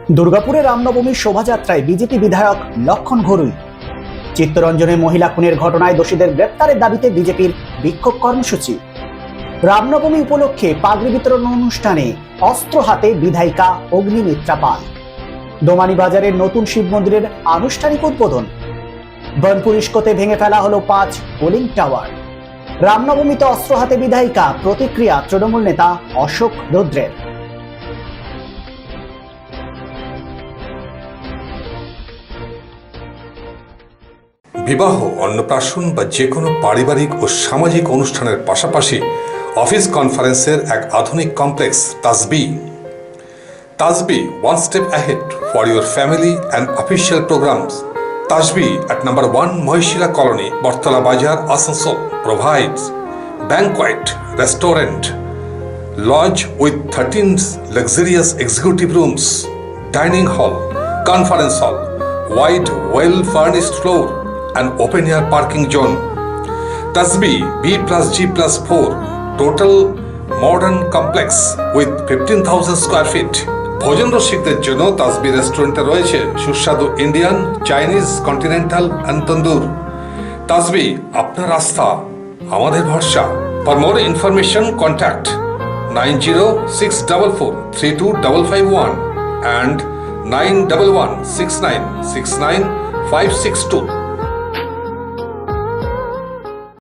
দুর্গাপুরে রামনবমীর শোভাযাত্রায় বিজেপি বিধায়ক লক্ষণ ঘরুই। চিত্তরঞ্জনে মহিলা খুনের ঘটনায় দোষীদের গ্রেপ্তারের দাবিতে বিজেপির বিক্ষোভ কর্মসূচি। রামনবমী উপলক্ষে পাগড়ি বিতরণ অনুষ্ঠানে অস্ত্র হাতে বিধায়িকা অগ্নিমিত্রা পাল। দোমানি বাজারের নতুন শিব মন্দিরের আনুষ্ঠানিক উদ্বোধন। বনপুর ইস্কোতে ভেঙে ফেলা হলো 5 পোলিং টাওয়ার। রামনবমীতে অস্ত্র হাতে বিধায়িকা, প্রতিক্রিয়া তৃণমূল নেতা অশোক রুদ্রের। বিবাহ, অন্নপ্রাশন বা যে কোনো পারিবারিক ও সামাজিক অনুষ্ঠানের পাশাপাশি অফিস কনফারেন্সের এক আধুনিক কমপ্লেক্স তাজবি। তাজবি, one step ahead for your family and official programs. Tajbi at number 1 Mohishila Colony, Bortala Bazar, Asansol provides banquet, restaurant, lodge with 13 luxurious executive rooms, dining hall, conference hall, wide, well-furnished floor, and open-air parking zone. Tajbi B+G+4 total modern complex with 15,000 square feet. ভোজন রসিকদের জন্য তাজবি রেস্টুরেন্টে রয়েছে সুস্বাদু Indian, Chinese, continental and তন্দুর। তাজবি, আপনার আস্থা আমাদের ভরসা। For more information contact 9064432551 and 9116969562.